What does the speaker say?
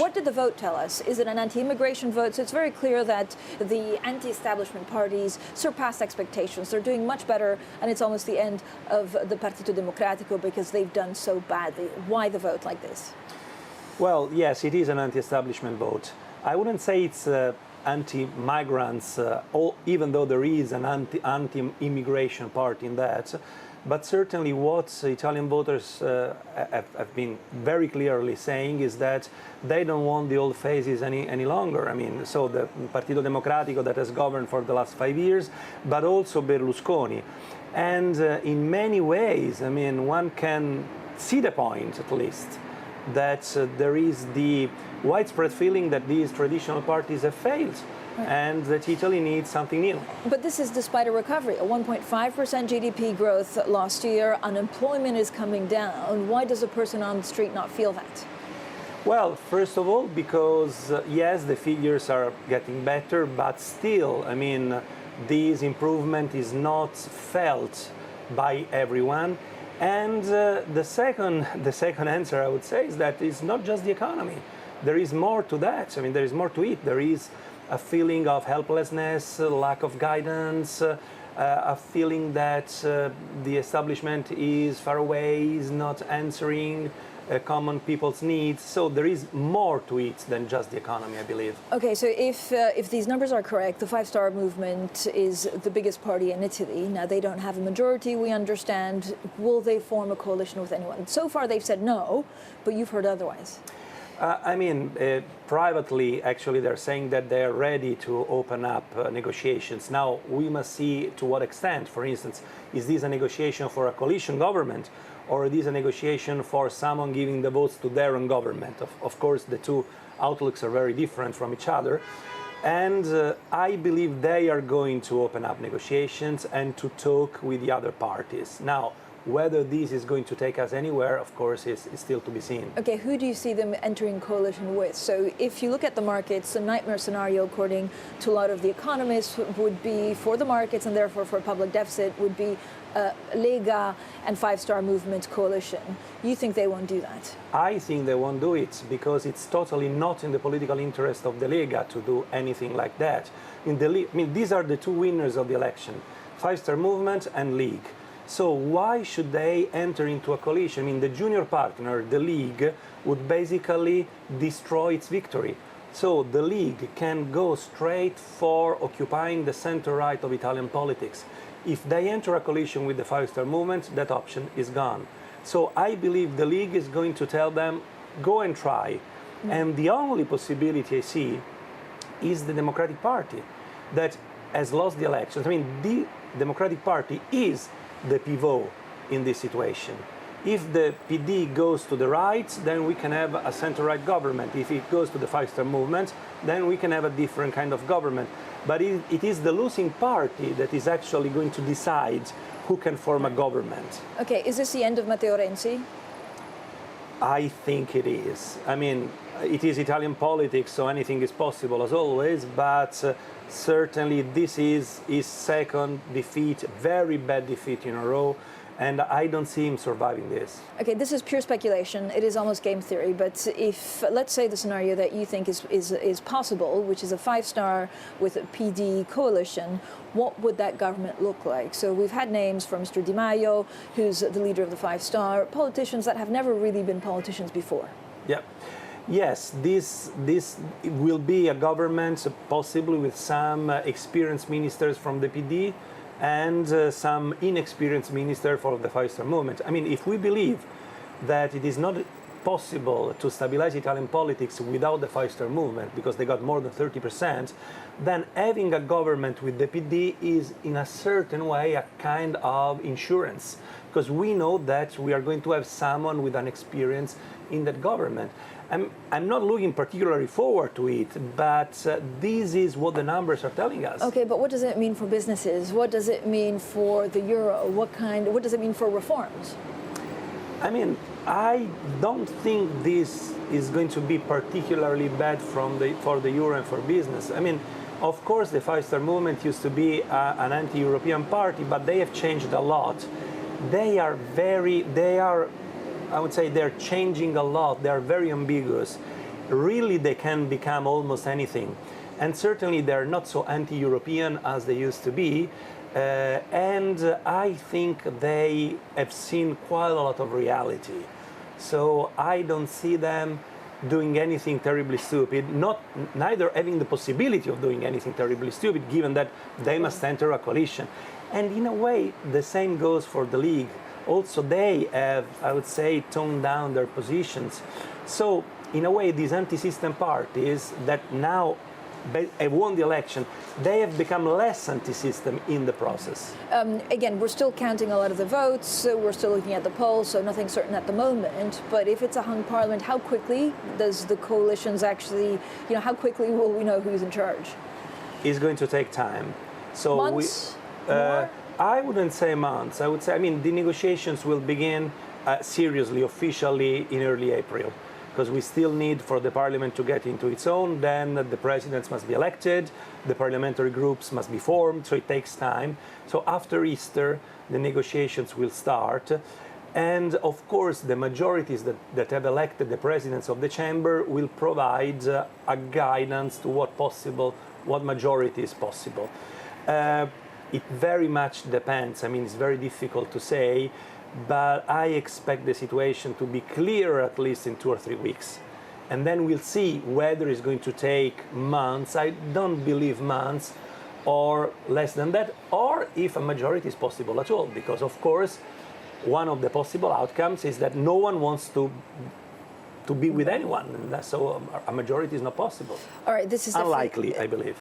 What did the vote tell us? Is it an anti-immigration vote? So it's very clear that the anti-establishment parties surpassed expectations. They're doing much better, and it's almost the end of the Partito Democratico because they've done so badly. Why the vote like this? Well, yes, it is an anti-establishment vote. I wouldn't say it's anti-migrants, even though there is an anti-immigration part in that. But certainly what Italian voters have been very clearly saying is that they don't want the old phases any longer. I mean, so the Partito Democratico that has governed for the last 5 years, but also Berlusconi. And in many ways, I mean, one can see the point, at least, that there is the widespread feeling that these traditional parties have failed. And that Italy needs something new. But this is despite a recovery, a 1.5% GDP growth last year. Unemployment is coming down. Why does a person on the street not feel that? Well, first of all, because yes, the figures are getting better, but still, I mean, this improvement is not felt by everyone. And the second answer, I would say, is that it's not just the economy. There is more to that. I mean, there is more to it. There is a feeling of helplessness, lack of guidance, a feeling that the establishment is far away, is not answering common people's needs. So there is more to it than just the economy, I believe. Okay, so if these numbers are correct, the Five Star Movement is the biggest party in Italy. Now, they don't have a majority, we understand. Will they form a coalition with anyone? So far, they've said no, but you've heard otherwise. I mean, privately, actually, they're saying that they're ready to open up negotiations. Now, we must see to what extent. For instance, is this a negotiation for a coalition government, or is this a negotiation for someone giving the votes to their own government? Of course, the two outlooks are very different from each other. And I believe they are going to open up negotiations and to talk with the other parties. Now, whether this is going to take us anywhere, of course, is still to be seen. Okay, who do you see them entering coalition with? So if you look at the markets, the nightmare scenario, according to a lot of the economists, would be for the markets and therefore for a public deficit, would be Lega and Five Star Movement coalition. You think they won't do that? I think they won't do it because it's totally not in the political interest of the Lega to do anything like that. I mean, these are the two winners of the election, Five Star Movement and League. So why should they enter into a coalition? I mean, the junior partner, the League, would basically destroy its victory. So the League can go straight for occupying the center-right of Italian politics. If they enter a coalition with the Five Star Movement, that option is gone. So I believe the League is going to tell them, go and try. And the only possibility I see is the Democratic Party that has lost the elections. I mean, the Democratic Party is the pivot in this situation. If the PD goes to the right, then we can have a center-right government. If it goes to the Five Star Movement, then we can have a different kind of government. But it is the losing party that is actually going to decide who can form a government. Okay, is this the end of Matteo Renzi? I think it is. I mean, it is Italian politics, so anything is possible as always, but certainly this is his second defeat, very bad defeat in a row, and I don't see him surviving this. Okay, this is pure speculation. It is almost game theory, but if, let's say the scenario that you think is possible, which is a Five Star with a PD coalition, what would that government look like? So we've had names from Mr. Di Maio, who's the leader of the Five Star, politicians that have never really been politicians before. Yeah. Yes, this will be a government possibly with some experienced ministers from the PD and some inexperienced minister for the Five Star Movement. I mean, if we believe that it is not possible to stabilize Italian politics without the Five Star Movement, because they got more than 30%, then having a government with the PD is in a certain way a kind of insurance, because we know that we are going to have someone with an experience in that government. I'm not looking particularly forward to it, but this is what the numbers are telling us. Okay, but what does it mean for businesses? What does it mean for the euro? What does it mean for reforms? I mean, I don't think this is going to be particularly bad for the euro and for business. I mean, of course, the Five Star Movement used to be an anti-European party, but they have changed a lot. I would say they're changing a lot. They are very ambiguous. really they can become almost anything. And certainly they're not so anti-European as they used to be. And I think they have seen quite a lot of reality. So I don't see them doing anything terribly stupid, neither having the possibility of doing anything terribly stupid, given that they must enter a coalition. And in a way, the same goes for the League. Also, they have, I would say, toned down their positions. So, in a way, these anti-system parties that now have won the election, they have become less anti-system in the process. Again, we're still counting a lot of the votes. We're still looking at the polls, so nothing's certain at the moment. But if it's a hung parliament, how quickly does the coalitions actually, how quickly will we know who's in charge? It's going to take time. So months? More? I wouldn't say months. I would say, the negotiations will begin seriously, officially in early April, because we still need for the parliament to get into its own. Then the presidents must be elected, the parliamentary groups must be formed, so it takes time. So after Easter, the negotiations will start. And of course, the majorities that have elected the presidents of the chamber will provide a guidance to what majority is possible. It very much depends. It's very difficult to say, but I expect the situation to be clear at least in 2 or 3 weeks. And then we'll see whether it's going to take months. I don't believe months, or less than that, or if a majority is possible at all. Because, of course, one of the possible outcomes is that no one wants to be with anyone, and so a majority is not possible. All right, this is unlikely, I believe.